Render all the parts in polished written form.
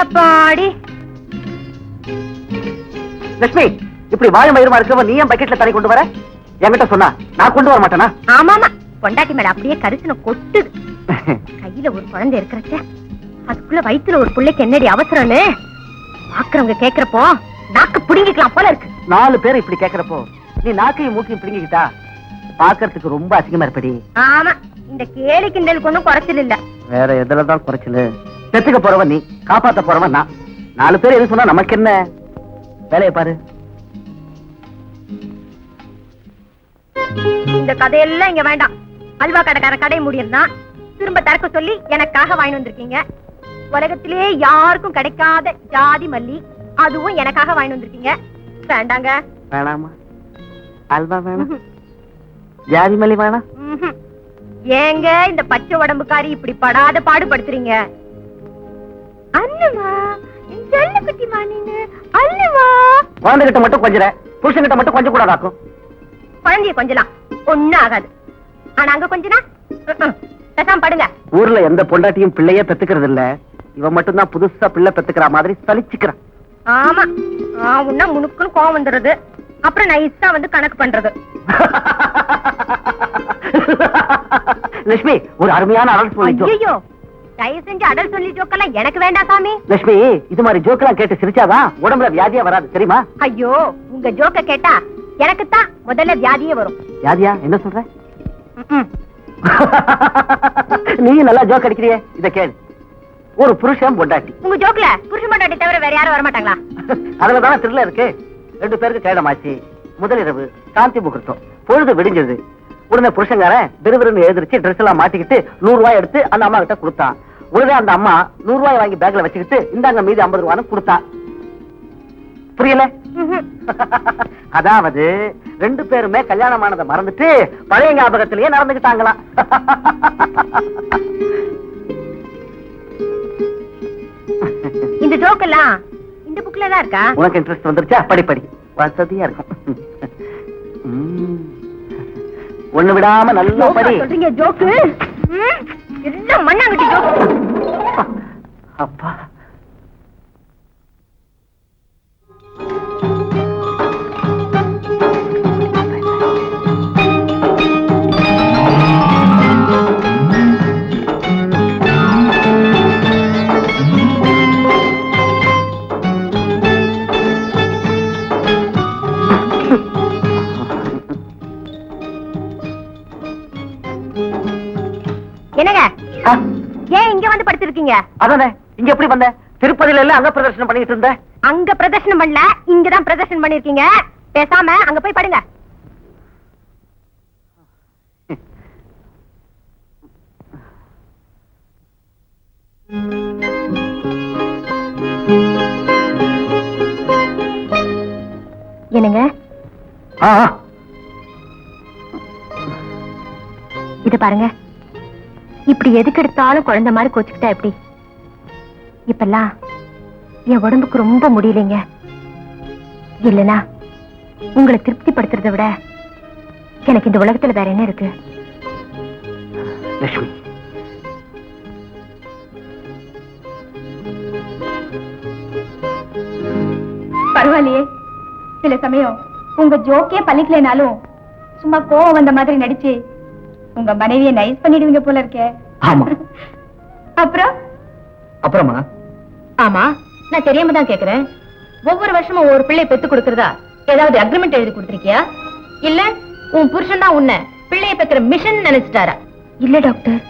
அப்பாடி லட்சுமி, இப்படி வாழ மயிரமா இருக்கவ நீ ஏன் பக்கெட்ல தண்ணி கொண்டு வர? என்கிட்ட சொன்னா நான் கொண்டு வர மாட்டேனா? ஆமாமா, பொண்டாட்டி மேல அப்படியே கரிசனை கொட்டுது. கையில ஒரு குழந்தை இருக்கிறச்ச அதுக்குள்ள வயித்துல ஒரு பிள்ளைக்கு என்னடி அவசரம்னு பாக்குறவங்க கேக்குறப்போ நாக்கு பிடுங்கிக்கலாம் போல இருக்கு. 4 பேர் இப்படி கேக்குறப்போ நீ நாக்கையும் மூக்கையும் பிடுங்கிக்கிட்டா பாக்குறதுக்கு ரொம்ப அசிங்கமா இருப்படி. ஆமா, இந்த கேலி கிண்டலுக்கு ஒண்ணும் குறைச்சல் இல்ல. வேற எதுலதான் குறைச்சல்? செத்துக்க போறவன் நீ, காப்பாத்த போறவன் நான். 4 பேர் எது சொன்னா நமக்கு என்ன? வேலையை பாரு. இந்த கதையெல்லாம் இங்க வேண்டாம். அல்வா கடைக்கார கடை முடியலாம் திரும்ப திறக்க சொல்லி எனக்காக வாங்கி வந்திருக்கீங்க. உலகத்திலேயே யாருக்கும் கிடைக்காத ஜாதி மல்லி, அதுவும் எனக்காக வாங்கி வந்திருக்கீங்க. வேண்டாங்க. வேணாமா? அல்வா வேணாம், ஜாதி மல்லி வேணாம். ஏங்க இந்த பச்சை உடம்புக்காரி இப்படி படாத பாடுபடுத்துறீங்க? அண்ணுமா, செல்ல குட்டி மானின்னு அண்ணுமா. குழந்தைகிட்ட மட்டும் கொஞ்சற, புருஷன்கிட்ட மட்டும் கொஞ்சம் கூட ஆக்கும். குழந்தைய கொஞ்சலாம் ஒண்ணும் ஆகாது. ஆனா அங்க கொஞ்சனா பேசாம படுங்க. ஊர்ல எந்த பொண்டாட்டியும் பிள்ளையே பெத்துக்கிறது இல்ல. இவன் மட்டும்தான் புதுசா பிள்ளை பெத்துக்கிற மாதிரி சலிச்சுக்கிறான். ஆமா, உன்ன முனுக்குன்னு கோவம் வந்துடுறது. அப்புறம் நைஸா வந்து கணக்கு பண்றது. லட்சுமி, ஒரு அருமையான அடல் சொல்லி. ஐயோ, தயவு செஞ்சு அடல் சொல்லி ஜோக்கெல்லாம் எனக்கு வேண்டாம் சாமி. லட்சுமி, இது மாதிரி ஜோக்கெல்லாம் கேட்டு சிரிச்சாதான் உடம்புல வியாதியா வராது, தெரியுமா? ஐயோ, உங்க ஜோக்க கேட்டா எனக்குத்தான் முதல்ல வியாதியே வரும். வியாதியா? என்ன சொல்ற? நீ நல்லா ஜோக் அடிக்கிறியே, இத கேளு. ஒரு புருஷன் பொண்டாட்டி. உங்க ஜோக்ல புருஷன் பொண்டாட்டி தவிர வேற யாரும் வர மாட்டாங்களா? அதுலதானே திருல இருக்கு. 2 பேருக்கு கேடமாச்சு. முதலிரவு சாந்தி முகூர்த்தம். பொழுது விடிஞ்சது. உடனே புருஷங்காரன் விறுவிறுன்னு எழுந்திருச்சு ட்ரெஸ் எல்லாம் மாட்டிக்கிட்டு 100 ரூபாய் எடுத்து அந்த அம்மா கிட்ட கொடுத்தான். உடனே அந்த அம்மா 100 ரூபாய் வாங்கி பேக்ல வச்சுக்கிட்டு இந்தாங்க மீதி 50 ரூபான்னு கொடுத்தா. புரியல? அதாவது 2 பேருமே கல்யாணமானதை மறந்துட்டு பழைய ஞாபகத்திலேயே நடந்துகிட்டாங்களாம். இந்த ஜோக்கெல்லாம் இந்த புக்ல தான் இருக்கா? உனக்கு இன்ட்ரெஸ்ட் வந்துருச்சா? படி வசதியா இருக்கும். ஒண்ணு விடாம நல்லா படி. சொல்றீங்க ஜோக்கு எல்லாம் மண்ணாங்கட்டி ஜோக்கு. அப்பா, என்னங்க ஏன் இங்க வந்து படுத்திருக்கீங்க? அதானே, இங்க எப்படி வந்த? திருப்பதியில எல்லாம் அங்க பிரதர்ஷனம் பண்ணிட்டு இருந்த. அங்க பிரதர்ஷனம் பண்ணல, இங்கதான் பிரதர்ஷனம் பண்ணிருக்கீங்க. பேசாம அங்க போய் படுங்க. என்னங்க இது பாருங்க, இப்படி எதுக்கு எடுத்தாலும் குழந்தை மாதிரி கோச்சுக்கிட்டா எப்படி? இப்பெல்லாம் என் உடம்புக்கு ரொம்ப முடியலைங்க. இல்லனா உங்களை திருப்திப்படுத்துறதை விட எனக்கு இந்த உலகத்துல வேற என்ன இருக்கு? லட்சுமி, பரவாயில்லையே, சில சமயம் உங்க ஜோக்கே பள்ளிக்கலைனாலும் சும்மா கோவம் வந்த மாதிரி நடிச்சு உங்க மனைவியை நைஸ் பண்ணிடுவீங்க போல இருக்கே. ஆமா. அப்புறமா? ஆமா, நான் தெரியாம தான் கேக்குறேன். ஒவ்வொரு வருஷமும் ஒரு பிள்ளை பெத்து கொடுக்கறதா ஏதாவது அக்ரிமெண்ட் எழுதி கொடுத்திருக்கியா? இல்ல உன் புருஷன் தான் உன்னை பிள்ளைய பெக்கிற மிஷன் நினைச்சிட்டாரா? இல்ல டாக்டர்,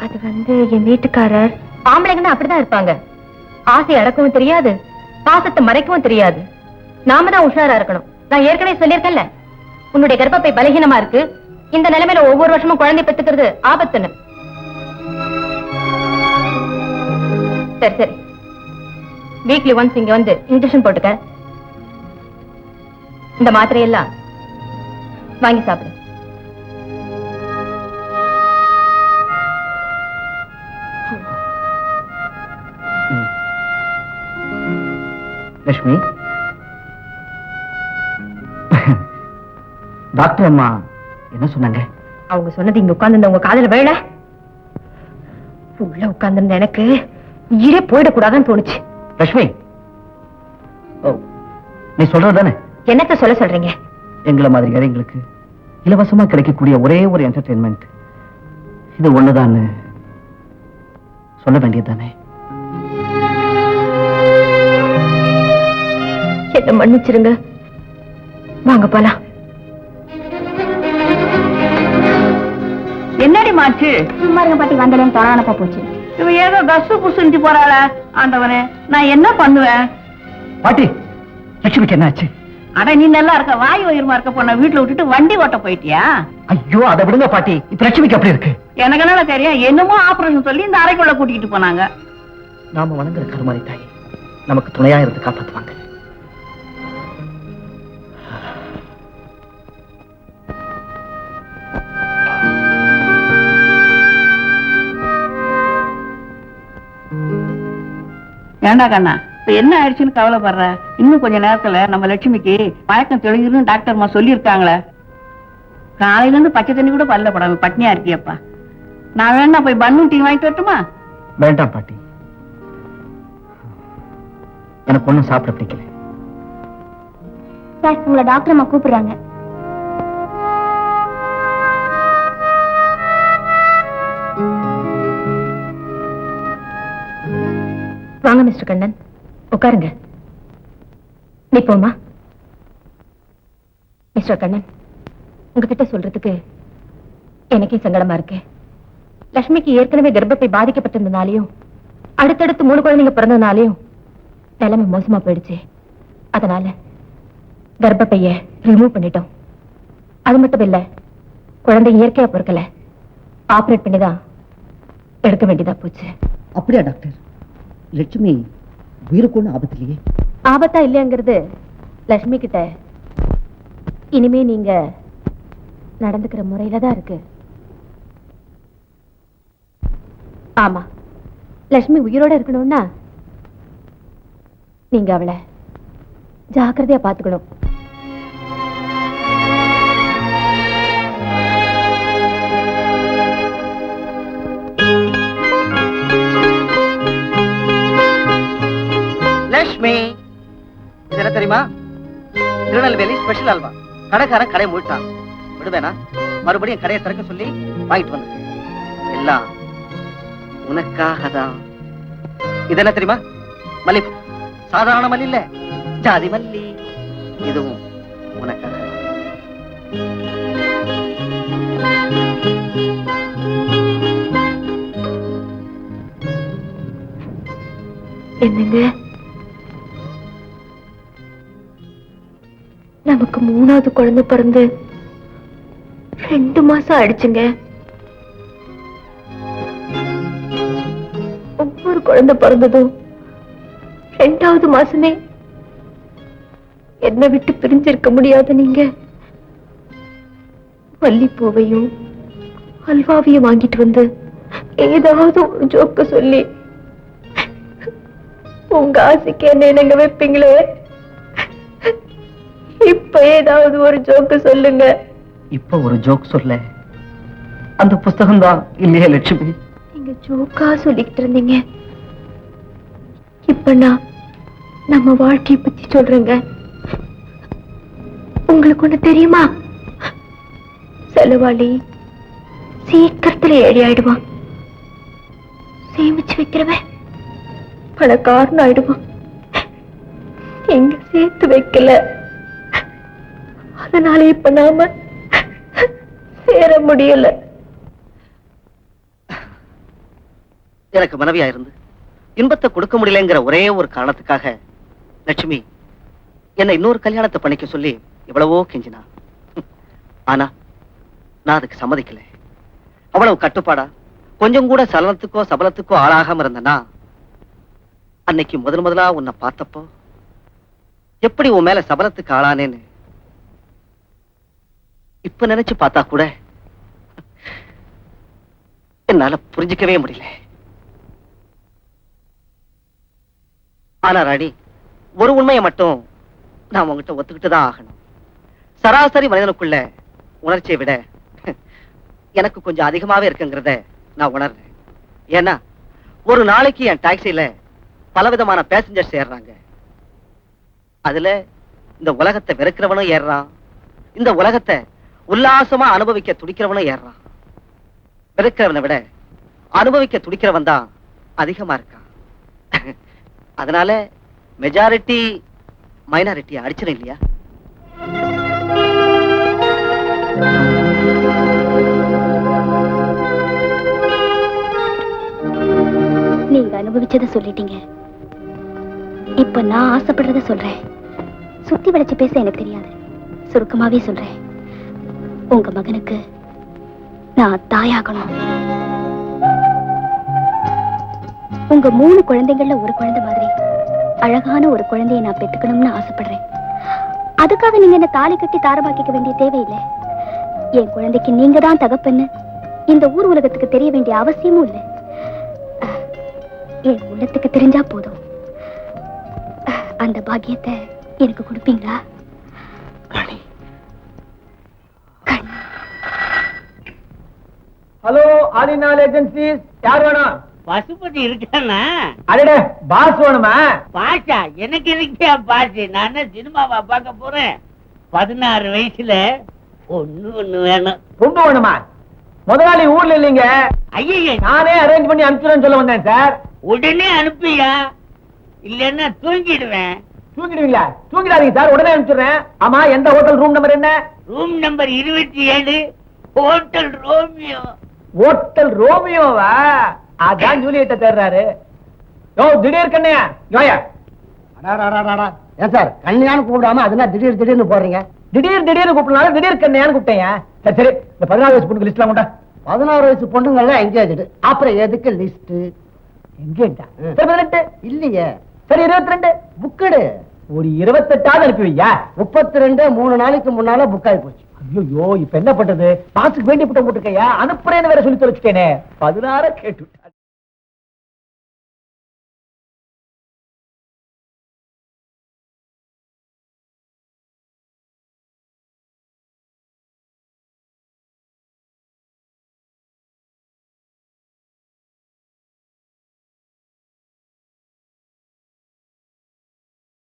அது என் வீட்டுக்காரர். ஆம்பளைங்கன்னா அப்படிதான் இருப்பாங்க. ஆசை அடக்கவும் தெரியாது, பாசத்தை மறைக்கவும் தெரியாது. நாம தான் உஷாரா இருக்கணும். நான் ஏற்கனவே சொல்லியிருக்கேன்ல, உன்னுடைய கர்ப்பப்பை பலகீனமா இருக்கு. இந்த நிலைமையில ஒவ்வொரு வருஷமும் குழந்தை பெத்துக்கிறது ஆபத்துன்னு. சரி, வீக்லி ஒன்ஸ் இங்க வந்து இன்ஜெக்ஷன் போட்டுக்க. இந்த மாத்திரையெல்லாம் வாங்கி சாப்பிடு. லட்சுமி, டாக்டர் அம்மா என்ன சொன்னாங்க? அவங்க சொன்னது இங்க உட்கார்ந்து உங்க காதல வேலை. உள்ள உட்கார்ந்து எனக்கு ஈடே போயிடக்கூடாதுன்னு தோணுச்சு. லட்சுமி, நீ சொல்றதானே? என்னத்த சொல்ல சொல்றீங்க? எங்களை மாதிரி ஏழைங்களுக்கு இலவசமா கிடைக்கக்கூடிய ஒரே ஒரு என்டர்டெயின்மெண்ட் இது ஒண்ணுதான் சொல்ல வேண்டியதுதானே? என்ன மன்னிச்சிருங்க, வாங்க போலாம். என்னடி மாச்சு? சும்மா இருங்க பாட்டி, வந்தேன்னு தொடானப்பா போச்சு. இவ ஏதோ கசு புசுண்டி போறாள. ஆண்டவனே, நான் என்ன பண்ணுவேன்? பாட்டி, லட்சுமிக்கு என்ன ஆச்சு? அட, நீ நல்லா இருக்க, வாய் வயிறுமா இருக்க பொண்ண வீட்டுல விட்டுட்டு வண்டி ஓட்ட போயிட்டியா? ஐயோ, அதை விடுங்க பாட்டி. இப்ப லட்சுமிக்கு அப்படி இருக்கு. எனக்கு என்ன தெரியும்? என்னமோ ஆபரேஷன் சொல்லி இந்த அறைக்குள்ள கூட்டிட்டு போனாங்க. நாம வணங்குற கருமாரி தாய் நமக்கு துணையா இருந்து காப்பாத்துவாங்க. ஏண்டா கண்ணா, இப்ப என்ன ஆயிடுச்சுன்னு கவலைப்படுற? இன்னும் கொஞ்ச நேரத்துல நம்ம லட்சுமிக்கு மயக்கம் தெளிஞ்சிருன்னு டாக்டர்மா சொல்லி இருக்காங்களே. காலையில இருந்து பச்சை தண்ணி கூட பல்ல படாம பட்னியா இருக்கியப்பா. நான் வேணா போய் பன்னு டீ வாங்கிட்டு வரட்டுமா? வேண்டாம் பாட்டி, எனக்கு ஒண்ணும் சாப்பிட பிடிக்கல. சார், உங்களை டாக்டர் அம்மா கூப்பிடுறாங்க. வாங்க மிஸ்டர் கண்ணன், உட்காருங்க. நீ போமா. மிஸ்டர் கண்ணன், உங்ககிட்ட சொல்றதுக்கு எனக்கே சங்கடமா இருக்கு. லட்சுமிக்கு ஏற்கனவே கர்ப்பப்பை பாதிக்கப்பட்டிருந்தனாலையும் அடுத்தடுத்து 3 குழந்தைங்க பிறந்ததுனாலையும் நிலைமை மோசமா போயிடுச்சு. அதனால கர்ப்பப்பைய ரிமூவ் பண்ணிட்டோம். அது மட்டும் இல்ல, குழந்தை இயற்கையா பொறுக்கல, ஆபரேட் பண்ணிதான் எடுக்க வேண்டியதா போச்சு. அப்படியா டாக்டர்? லட்சுமி உயிருக்கு ஒண்ணு ஆபத்து இல்லையே? ஆபத்தா இல்லையாங்கிறது லட்சுமி கிட்ட இனிமே நீங்க நடந்துக்கிற முறையில தான் இருக்கு. ஆமா, லட்சுமி உயிரோட இருக்கணும்னா நீங்க அவளை ஜாக்கிரதையா பாத்துக்கணும். லட்சுமி, இது என்ன தெரியுமா? திருநெல்வேலி ஸ்பெஷல் அல்வா. கடைக்காரன் கடை மூட்டான். விடுவேனா? மறுபடியும் கடையை திறக்க சொல்லி வாங்கிட்டு வந்து எல்லாம் உனக்காக தான். இது என்ன தெரியுமா? மல்லிப்பூ. சாதாரண மல்லி இல்ல, ஜாதி மல்லி. இதுவும் உனக்காக. என்னங்க, நமக்கு 3வது குழந்தை பிறந்து 2 மாசம் ஆயிடுச்சுங்க. ஒவ்வொரு குழந்தை பிறந்ததும் 2வது மாசமே என்னை விட்டு பிரிஞ்சிருக்க முடியாத நீங்க மல்லிப்பூவையும் அல்வாவையும் வாங்கிட்டு வந்து ஏதாவது ஒரு ஜோக்க சொல்லி உங்க ஆசைக்கு என்ன என்னங்க வைப்பீங்களே. இப்ப ஏதாவது ஒரு ஜோக்கு சொல்லுங்க. இப்ப ஒரு ஜோக் சொல்ல, அந்த புஸ்தகம் தான் இல்லையா லட்சுமி? நீங்க ஜோக்கா சொல்லிக்கிட்டு இருந்தீங்க, இப்ப நான் நம்ம வாழ்க்கையை பத்தி சொல்றேங்க. உங்களுக்கு ஒண்ணு தெரியுமா? செலவாளி சீக்கிரத்துல ஏழை ஆயிடுவான், சேமிச்சு வைக்கிறவன் பணக்காரன் ஆயிடுவான். எங்க சேர்த்து வைக்கல, அதனால இப்ப நாம சேர முடியல. எனக்கு மனைவியா இருந்து இன்பத்தை கொடுக்க முடியலங்கிற ஒரே ஒரு காரணத்துக்காக லட்சுமி என்ன இன்னொரு கல்யாணத்தை பண்ணிக்க சொல்லி எவ்வளவோ கெஞ்சினா. ஆனா நான் அதுக்கு சம்மதிக்கல. அவ்வளவு கட்டுப்பாடா கொஞ்சம் கூட சலனத்துக்கோ சபலத்துக்கோ ஆளாகாம இருந்தனா, அன்னைக்கு முதலா உன்னை பார்த்தப்போ எப்படி உன் மேல சபலத்துக்கு ஆளானேன்னு இப்ப நினைச்சு பார்த்தா கூட என்னால புரிஞ்சுக்கவே முடியல. ஆனா ராணி, ஒரு உண்மையை மட்டும் நான் உங்ககிட்ட ஒத்துக்கிட்டுதான் ஆகணும். சராசரி மனிதனுக்குள்ள உணர்ச்சியை விட எனக்கு கொஞ்சம் அதிகமாவே இருக்குங்கிறத நான் உணர்றேன். ஏன்னா ஒரு நாளைக்கு என் டாக்ஸில பலவிதமான பேசஞ்சர்ஸ் ஏறுறாங்க. அதுல இந்த உலகத்தை வெறுக்கிறவனும் ஏறுறான், இந்த உலகத்தை உல்லாசமா அனுபவிக்க துடிக்கிறவனும் ஏறுறான். வெறுக்கிறவனை விட அனுபவிக்க துடிக்கிறவன் தான் அதிகமா இருக்கான். அதனால மெஜாரிட்டி மைனாரிட்டி அடிச்சிடும் இல்லையா? நீங்க அனுபவிச்சத சொல்லிட்டீங்க. இப்ப நான் ஆசைப்படுறத சொல்றேன். சுத்தி வளைச்சு பேச எனக்கு தெரியாது. சுருக்கமாவே சொல்றேன். உங்க மகனுக்கு நான் தாயாகணும். உங்க 3 குழந்தைகள்ல ஒரு குழந்தை மாதிரி அழகான ஒரு குழந்தையை நான் பெத்துக்கணும்னு ஆசைப்படுறேன். அதுக்காக நீங்க என்ன தாலி கட்டி தாரமாக்கிக்க வேண்டிய தேவையில்லை. என் குழந்தைக்கு நீங்க தான் தகப்பன்னு இந்த ஊர் உலகத்துக்கு தெரிய வேண்டிய அவசியமும் இல்லை. என் உள்ளத்துக்கு தெரிஞ்சா போதும். அந்த பாக்கியத்தை எனக்கு கொடுப்பீங்களா? ஹலோ, ஆலினால் ஏஜென்சிஸ், யார் வேணும்? பசுபதி இருக்கானா? அடடே, பாஸ் வேணுமா? பாஷா எனக்கு இருக்கியா பாஷு? நான் சினிமாவா பார்க்க போறேன். 16 வயசுல ஒண்ணு வேணும். ரொம்ப வேணுமா? முதலாளி ஊர்ல இல்லீங்க. ஐயா, நானே அரேஞ்ச் பண்ணி அனுப்பிச்சுறேன்னு சொல்ல வந்தேன் சார். உடனே அனுப்பியா, இல்லன்னா தூங்கிடுவேன். தூங்கிடுவீங்களா? தூங்கிடாதீங்க சார், உடனே அனுப்பிச்சுறேன். ஆமா, எந்த ஹோட்டல் ரூம் நம்பர் என்ன? Room number 27, hotel Romeo. Hotel ரோமியோவா? அதான் ஜூலியட்ட தேடுறாரு. யோ, திடீர் கண்ணையா, யோயா. ஏன் சார் கல்யாணம் கூப்பிடாம அதுனா திடீர் திடீர்னு போறீங்க? திடீர்னு கூப்பிடலாம், திடீர் கண்ணையான்னு கூப்பிட்டேன். சரி சரி, இந்த 14 வயசு பொண்ணுக்கு லிஸ்ட்லாம் கொண்டா. 16 வயசு பொண்ணுங்கள எங்கேஜ். அப்புறம் எதுக்கு லிஸ்ட்? எங்கேட்டா? சரி 18 இல்லையே. சரி 22 புக்கடு. ஒரு 28 அனுப்பி வையா. 32 3 நாளைக்கு முன்னால புக் ஆகி போச்சு. ஐயோ, இப்ப என்ன பண்றது? பாசுக்கு வேண்டி புட்டம் போட்டுக்கையா, அனுப்புறேன்னு வேற சொல்லி தொலைச்சிட்டேனே. 16 கேட்டு